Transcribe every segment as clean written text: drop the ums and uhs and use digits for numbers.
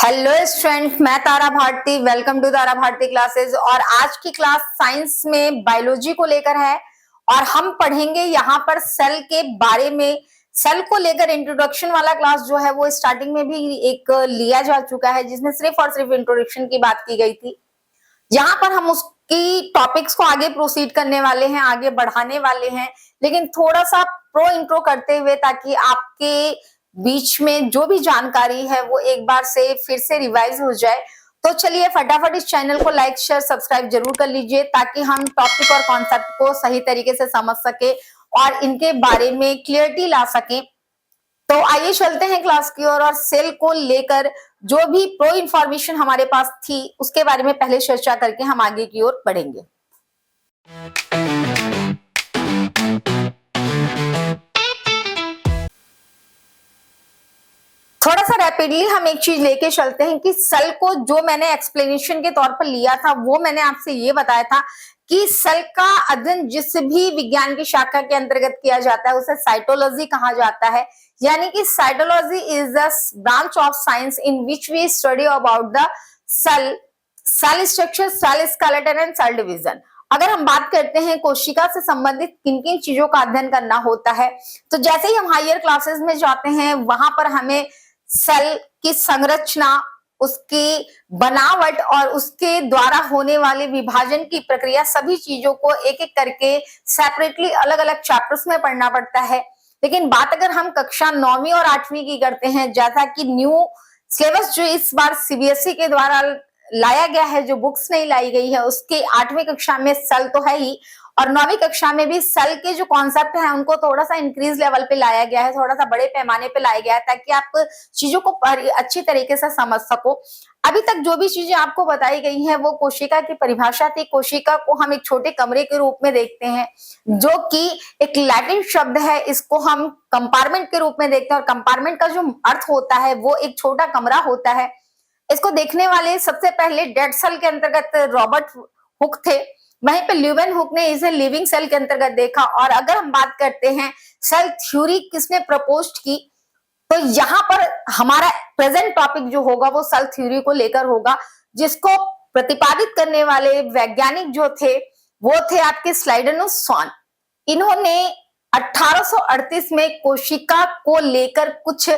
Hello student, मैं Tara Bharti. Welcome to Tara Bharti classes. और आज की क्लास साइंस में बायोलॉजी को लेकर है और हम पढ़ेंगे यहाँ पर सेल के बारे में। सेल को लेकर इंट्रोडक्शन वाला क्लास जो है वो स्टार्टिंग में भी एक लिया जा चुका है, जिसमें सिर्फ और सिर्फ इंट्रोडक्शन की बात की गई थी। यहाँ पर हम उसकी टॉपिक्स को आगे प्रोसीड करने वाले हैं, आगे बढ़ाने वाले हैं, लेकिन थोड़ा सा प्रो इंट्रो करते हुए, ताकि आपके बीच में जो भी जानकारी है वो एक बार से फिर से रिवाइज हो जाए। तो चलिए फटाफट इस चैनल को लाइक शेयर सब्सक्राइब जरूर कर लीजिए, ताकि हम टॉपिक और कॉन्सेप्ट को सही तरीके से समझ सके और इनके बारे में क्लियरिटी ला सके। तो आइए चलते हैं क्लास की ओर और सेल को लेकर जो भी प्रो इंफॉर्मेशन हमारे पास थी उसके बारे में पहले चर्चा करके हम आगे की ओर बढ़ेंगे। थोड़ा सा रैपिडली हम एक चीज लेके चलते हैं कि सेल को जो मैंने एक्सप्लेनेशन के तौर पर लिया था वो मैंने आपसे ये बताया था कि सेल का अध्ययन जिस भी विज्ञान की शाखा के अंतर्गत किया जाता है उसे साइटोलॉजी कहा जाता है। यानी कि cytology is the branch of science in which we study about the cell, cell structure, cell skeleton and cell division. अगर हम बात करते हैं कोशिका से संबंधित किन किन चीजों का अध्ययन करना होता है, तो जैसे ही हम हायर क्लासेस में जाते हैं वहां पर हमें सेल की संरचना, उसकी बनावट और उसके द्वारा होने वाले विभाजन की प्रक्रिया, सभी चीजों को एक एक करके सेपरेटली अलग अलग चैप्टर्स में पढ़ना पड़ता है। लेकिन बात अगर हम कक्षा 9वीं और 8वीं की करते हैं, जैसा कि न्यू सिलेबस जो इस बार सीबीएसई के द्वारा लाया गया है, जो बुक्स नहीं लाई गई है, उसके 8वीं कक्षा में सेल तो है ही, और 9वीं कक्षा में भी सेल के जो कॉन्सेप्ट है उनको थोड़ा सा इंक्रीज लेवल पे लाया गया है, थोड़ा सा बड़े पैमाने पे लाया गया है, ताकि आप चीजों को अच्छी तरीके से समझ सको। अभी तक जो भी चीजें आपको बताई गई हैं वो कोशिका की परिभाषा थी। कोशिका को हम एक छोटे कमरे के रूप में देखते हैं, जो कि एक लैटिन शब्द है, इसको हम कंपार्टमेंट के रूप में देखते हैं। और कंपार्टमेंट का जो अर्थ होता है वो एक छोटा कमरा होता है। इसको देखने वाले सबसे पहले डेड सेल के अंतर्गत रॉबर्ट हुक थे, वहीं पे ल्यूवेन हुक ने इसे लिविंग सेल के अंतर्गत देखा। और अगर हम बात करते हैं सेल थ्योरी किसने प्रपोज की, तो यहाँ पर हमारा प्रेजेंट टॉपिक जो होगा वो सेल थ्योरी को लेकर होगा, जिसको प्रतिपादित करने वाले वैज्ञानिक जो थे वो थे आपके स्लाइडेनुस स्वान। इन्होंने 1838 में कोशिका को लेकर कुछ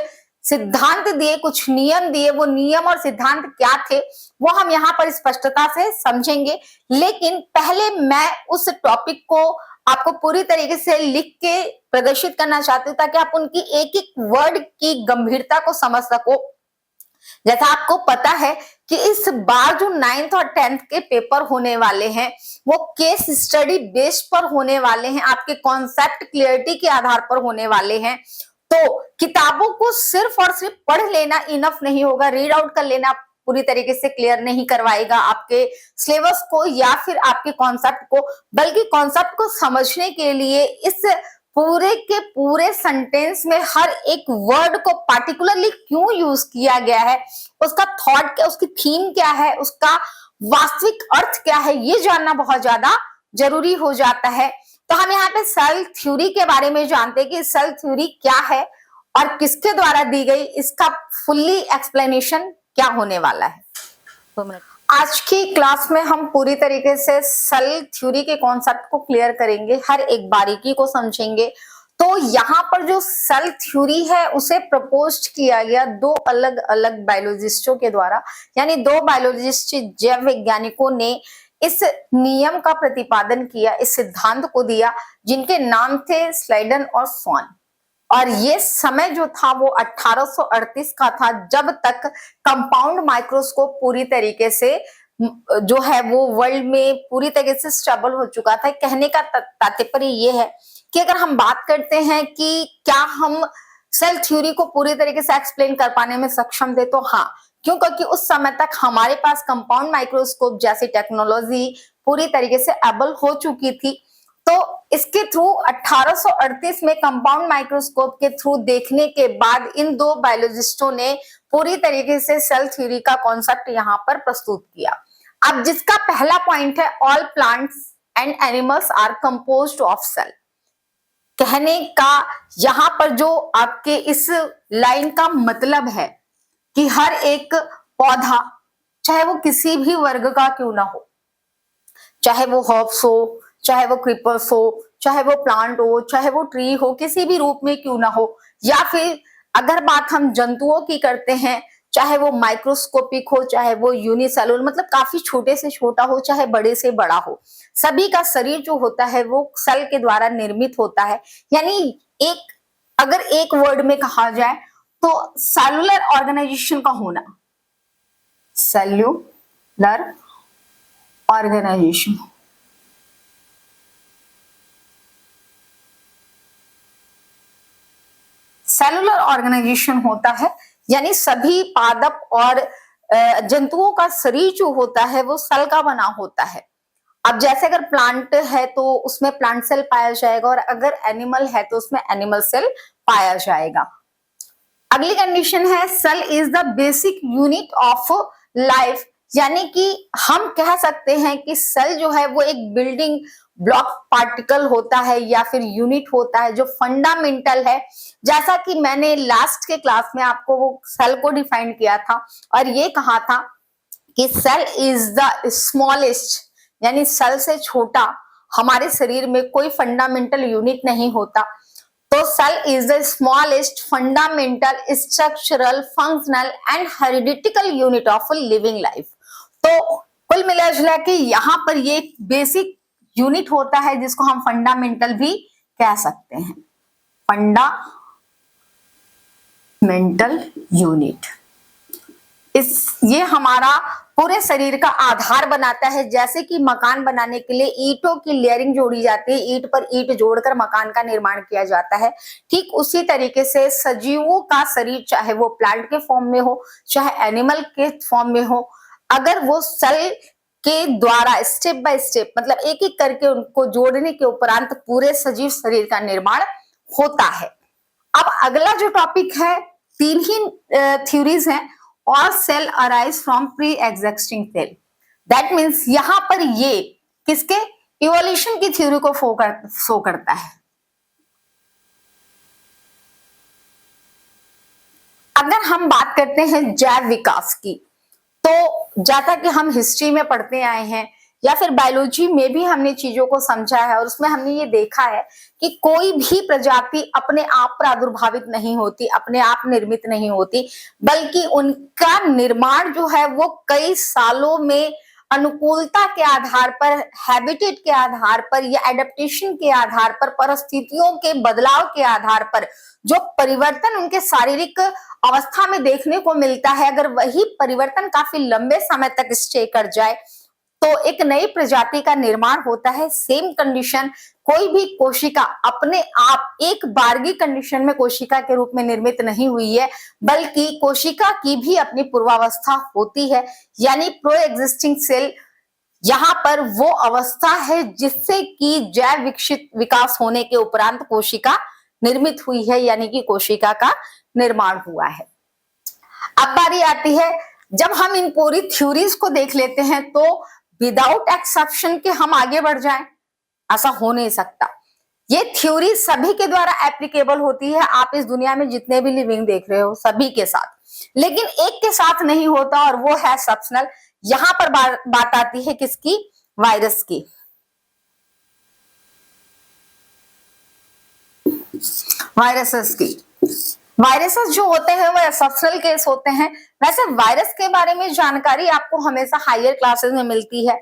सिद्धांत दिए, कुछ नियम दिए। वो नियम और सिद्धांत क्या थे वो हम यहाँ पर स्पष्टता से समझेंगे। लेकिन पहले मैं उस टॉपिक को आपको पूरी तरीके से लिख के प्रदर्शित करना चाहती हूँ, ताकि आप उनकी एक एक वर्ड की गंभीरता को समझ सको। जैसा आपको पता है कि इस बार जो 9th और 10th के पेपर होने वाले हैं वो केस स्टडी बेस पर होने वाले हैं, आपके कॉन्सेप्ट क्लियरिटी के आधार पर होने वाले हैं। तो किताबों को सिर्फ और सिर्फ पढ़ लेना इनफ नहीं होगा, रीड आउट कर लेना पूरी तरीके से क्लियर नहीं करवाएगा आपके सिलेबस को या फिर आपके कॉन्सेप्ट को, बल्कि कॉन्सेप्ट को समझने के लिए इस पूरे के पूरे सेंटेंस में हर एक वर्ड को पार्टिकुलरली क्यों यूज किया गया है, उसका थॉट क्या, उसकी थीम क्या है, उसका वास्तविक अर्थ क्या है, ये जानना बहुत ज्यादा जरूरी हो जाता है। तो हम यहाँ पे सेल थ्योरी के बारे में जानते हैं कि सेल थ्योरी क्या है और किसके द्वारा दी गई, इसका फुल्ली एक्सप्लेनेशन क्या होने वाला है। आज की क्लास में हम पूरी तरीके से सेल थ्योरी के कॉन्सेप्ट को क्लियर करेंगे, हर एक बारीकी को समझेंगे। तो यहाँ पर जो सेल थ्योरी है उसे प्रपोज किया गया दो अलग अलग बायोलॉजिस्टों के द्वारा, यानी दो बायोलॉजिस्ट जैव वैज्ञानिकों ने इस नियम का प्रतिपादन किया, इस सिद्धांत को दिया, जिनके नाम थे स्लाइडन और स्वान। और ये समय जो था वो 1838 का था, जब तक कंपाउंड माइक्रोस्कोप पूरी तरीके से जो है वो वर्ल्ड में पूरी तरीके से स्टेबल हो चुका था। कहने का तात्पर्य ये है कि अगर हम बात करते हैं कि क्या हम सेल थ्योरी को पूरी तरीके से एक्सप्लेन कर पाने में सक्षम थे, तो हाँ, क्यों, क्योंकि उस समय तक हमारे पास कंपाउंड माइक्रोस्कोप जैसी टेक्नोलॉजी पूरी तरीके से एबल हो चुकी थी। तो इसके थ्रू 1838 में कंपाउंड माइक्रोस्कोप के थ्रू देखने के बाद इन दो बायोलॉजिस्टों ने पूरी तरीके से सेल थ्योरी का कॉन्सेप्ट यहाँ पर प्रस्तुत किया। अब जिसका पहला पॉइंट है, all plants and animals are composed of cell. कहने का यहाँ पर जो आपके इस लाइन का मतलब है कि हर एक पौधा, चाहे वो किसी भी वर्ग का क्यों ना हो, चाहे वो हर्ब्स हो, चाहे वो क्रीपर्स हो, चाहे वो प्लांट हो, चाहे वो ट्री हो, किसी भी रूप में क्यों ना हो, या फिर अगर बात हम जंतुओं की करते हैं, चाहे वो माइक्रोस्कोपिक हो, चाहे वो यूनिसेलुलर मतलब काफी छोटे से छोटा हो, चाहे बड़े से बड़ा हो, सभी का शरीर जो होता है वो सेल के द्वारा निर्मित होता है। यानी एक अगर एक वर्ड में कहा जाए तो सेलुलर ऑर्गेनाइजेशन का होना, सेल्यूलर ऑर्गेनाइजेशन, सेलुलर ऑर्गेनाइजेशन होता है, यानी सभी पादप और जंतुओं का शरीर जो होता है वो सेल का बना होता है। अब जैसे अगर प्लांट है तो उसमें प्लांट सेल पाया जाएगा, और अगर एनिमल है तो उसमें एनिमल सेल पाया जाएगा। अगली कंडीशन है cell is the basic unit of life, यानी कि हम कह सकते हैं कि सेल जो है वो एक बिल्डिंग ब्लॉक पार्टिकल होता है या फिर यूनिट होता है जो फंडामेंटल है। जैसा कि मैंने लास्ट के क्लास में आपको वो सेल को डिफाइन किया था और ये कहा था कि सेल इज द स्मॉलेस्ट, यानी सेल से छोटा हमारे शरीर में कोई फंडामेंटल यूनिट नहीं होता। तो cell is the smallest fundamental structural functional and hereditical unit of living life. तो कुल मिला जुला के यहाँ पर ये बेसिक यूनिट होता है जिसको हम फंडामेंटल भी कह सकते हैं, फंडामेंटल यूनिट। ये हमारा पूरे शरीर का आधार बनाता है। जैसे कि मकान बनाने के लिए ईंटों की लेयरिंग जोड़ी जाती है, ईंट पर ईंट जोड़कर मकान का निर्माण किया जाता है, ठीक उसी तरीके से सजीवों का शरीर, चाहे वो प्लांट के फॉर्म में हो चाहे एनिमल के फॉर्म में हो, अगर वो सेल के द्वारा स्टेप बाय स्टेप मतलब एक एक करके उनको जोड़ने के उपरांत पूरे सजीव शरीर का निर्माण होता है। अब अगला जो टॉपिक है, तीन ही थ्योरीज हैं, और cell arise from pre existing cell. That means यहां पर ये किसके इवोल्यूशन की थ्योरी को शो करता है। अगर हम बात करते हैं जैव विकास की, तो जैसा कि हम हिस्ट्री में पढ़ते आए हैं या फिर बायोलॉजी में भी हमने चीजों को समझा है और उसमें हमने ये देखा है कि कोई भी प्रजाति अपने आप प्रादुर्भावित नहीं होती, अपने आप निर्मित नहीं होती, बल्कि उनका निर्माण जो है वो कई सालों में अनुकूलता के आधार पर, हैबिटेट के आधार पर या एडेप्टेशन के आधार पर, परिस्थितियों के बदलाव के आधार पर जो परिवर्तन उनके शारीरिक अवस्था में देखने को मिलता है, अगर वही परिवर्तन काफी लंबे समय तक स्टे कर जाए तो एक नई प्रजाति का निर्माण होता है। सेम कंडीशन, कोई भी कोशिका अपने आप एक बारगी कंडीशन में कोशिका के रूप में निर्मित नहीं हुई है, बल्कि कोशिका की भी अपनी पूर्वावस्था होती है, यानी प्रो एग्जिस्टिंग सेल यहाँ पर वो अवस्था है जिससे कि जैव विकसित विकास होने के उपरांत कोशिका निर्मित हुई है, यानी कि कोशिका का निर्माण हुआ है। अब बारी आती है, जब हम इन पूरी थ्योरीज को देख लेते हैं तो विदाउट एक्सेप्शन के हम आगे बढ़ जाएं, ऐसा हो नहीं सकता। ये थ्योरी सभी के द्वारा एप्लीकेबल होती है, आप इस दुनिया में जितने भी लिविंग देख रहे हो सभी के साथ, लेकिन एक के साथ नहीं होता और वो है एक्सेप्शनल। यहां पर बात आती है किसकी, वायरस की। वायरसेस की, वायरसेस जो होते हैं वो एक्सेप्शनल केस होते हैं। वैसे वायरस के बारे में जानकारी आपको हमेशा हायर क्लासेस में मिलती है,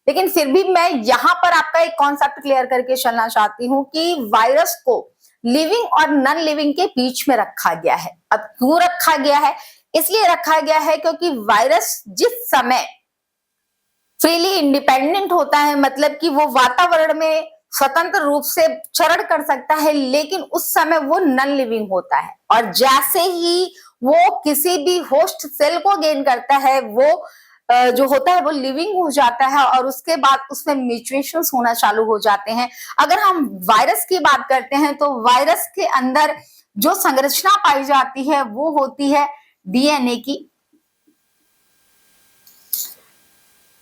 लेकिन फिर भी मैं यहाँ पर आपका एक कॉन्सेप्ट क्लियर करके चलना चाहती हूँ कि वायरस को लिविंग और नॉन लिविंग के बीच में रखा गया है। अब क्यों रखा गया है, इसलिए रखा गया है क्योंकि वायरस जिस समय फ्रीली इंडिपेंडेंट होता है, मतलब कि वो वातावरण में स्वतंत्र रूप से चरण कर सकता है, लेकिन उस समय वो नॉन लिविंग होता है, और जैसे ही वो किसी भी होस्ट सेल को गेन करता है वो जो होता है वो लिविंग हो जाता है, और उसके बाद उसमें म्यूटेशंस होना चालू हो जाते हैं। अगर हम वायरस की बात करते हैं तो वायरस के अंदर जो संरचना पाई जाती है वो होती है डीएनए की।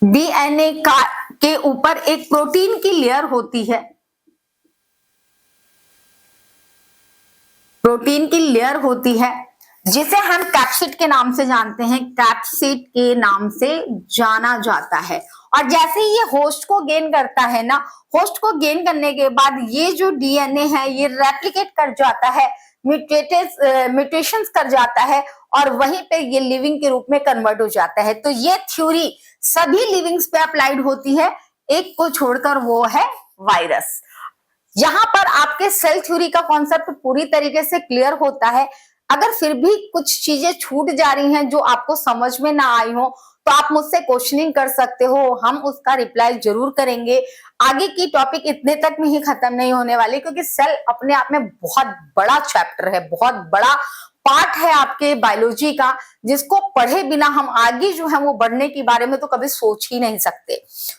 डीएनए का के ऊपर एक प्रोटीन की लेयर होती है, प्रोटीन की लेयर होती है जिसे हम कैप्सिड के नाम से जानते हैं, कैप्सिड के नाम से जाना जाता है। और जैसे ही ये होस्ट को गेन करता है ना, होस्ट को गेन करने के बाद ये जो डीएनए है ये रेप्लिकेट कर जाता है, म्यूटेशंस कर जाता है और वहीं पे ये लिविंग के रूप में कन्वर्ट हो जाता है। तो ये थ्योरी सभी लिविंग्स पे अप्लाइड होती है, एक को छोड़कर, वो है वायरस। यहां पर आपके सेल थ्योरी का कॉन्सेप्ट पूरी तरीके से क्लियर होता है। अगर फिर भी कुछ चीजें छूट जा रही हैं जो आपको समझ में ना आई हो, तो आप मुझसे क्वेश्चनिंग कर सकते हो, हम उसका रिप्लाई जरूर करेंगे। आगे की टॉपिक इतने तक में ही खत्म नहीं होने वाली, क्योंकि सेल अपने आप में बहुत बड़ा चैप्टर है, बहुत बड़ा पार्ट है आपके बायोलॉजी का, जिसको पढ़े बिना हम आगे जो है वो बढ़ने के बारे में तो कभी सोच ही नहीं सकते।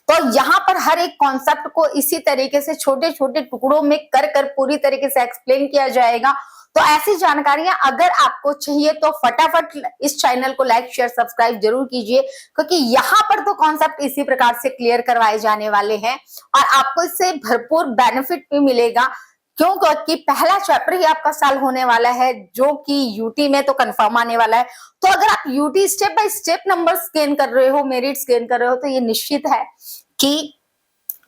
तो यहाँ पर हर एक कॉन्सेप्ट को इसी तरीके से छोटे छोटे टुकड़ों में कर कर पूरी तरीके से एक्सप्लेन किया जाएगा। तो ऐसी जानकारियां अगर आपको चाहिए तो फटाफट इस चैनल को लाइक शेयर सब्सक्राइब जरूर कीजिए, क्योंकि यहाँ पर तो कॉन्सेप्ट इसी प्रकार से क्लियर करवाए जाने वाले हैं और आपको इससे भरपूर बेनिफिट भी मिलेगा। क्यों? क्योंकि पहला चैप्टर ही आपका साल होने वाला है, जो कि यूटी में तो कंफर्म आने वाला है। तो अगर आप UT step by step numbers gain कर रहे हो, मेरिट्स गेन कर रहे हो, तो ये निश्चित है कि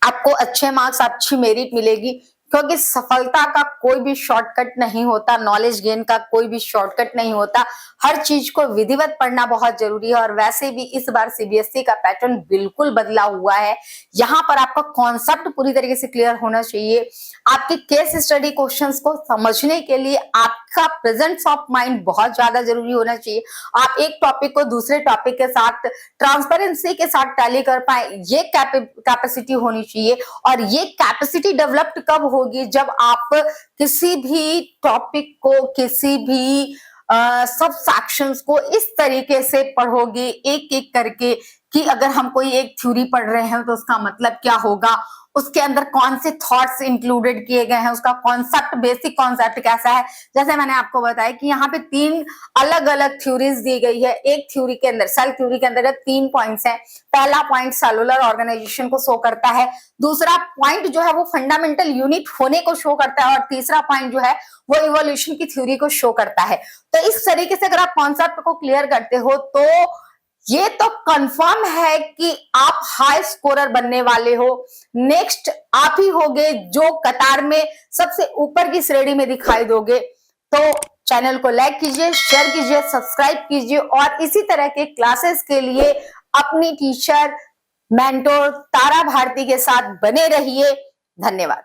आपको अच्छे मार्क्स, अच्छी मेरिट मिलेगी। क्योंकि सफलता का कोई भी शॉर्टकट नहीं होता, नॉलेज गेन का कोई भी शॉर्टकट नहीं होता, हर चीज को विधिवत पढ़ना बहुत जरूरी है। और वैसे भी इस बार सीबीएसई का पैटर्न बिल्कुल बदला हुआ है। यहाँ पर आपका कॉन्सेप्ट पूरी तरीके से क्लियर होना चाहिए। आपके केस स्टडी क्वेश्चंस को समझने के लिए आपका प्रेजेंस ऑफ माइंड बहुत ज्यादा जरूरी होना चाहिए। आप एक टॉपिक को दूसरे टॉपिक के साथ ट्रांसपेरेंसी के साथ टैली कर पाए, ये कैपेसिटी होनी चाहिए। और ये कैपेसिटी डेवलप्ड कब होगी? जब आप किसी भी टॉपिक को, किसी भी सब सेक्शंस को इस तरीके से पढ़ोगे एक एक करके, कि अगर हम कोई एक थ्योरी पढ़ रहे हैं तो उसका मतलब क्या होगा, उसके अंदर कौन से थॉट्स इंक्लूडेड किए गए हैं, उसका कॉन्सेप्ट, बेसिक कॉन्सेप्ट कैसा है। जैसे मैंने आपको बताया कि यहाँ पे 3 अलग अलग थ्योरीज दी गई है। एक थ्योरी के अंदर, सेल थ्योरी के अंदर 3 पॉइंट्स हैं। पहला पॉइंट सेलुलर ऑर्गेनाइजेशन को शो करता है, दूसरा पॉइंट जो है वो फंडामेंटल यूनिट होने को शो करता है, और तीसरा पॉइंट जो है वो इवोल्यूशन की थ्योरी को शो करता है। तो इस तरीके से अगर आप कॉन्सेप्ट को क्लियर करते हो तो ये तो कंफर्म है कि आप हाई स्कोरर बनने वाले हो। नेक्स्ट आप ही होगे जो कतार में सबसे ऊपर की श्रेणी में दिखाई दोगे। तो चैनल को लाइक कीजिए, शेयर कीजिए, सब्सक्राइब कीजिए और इसी तरह के क्लासेस के लिए अपनी टीचर, मेंटोर तारा भारती के साथ बने रहिए। धन्यवाद।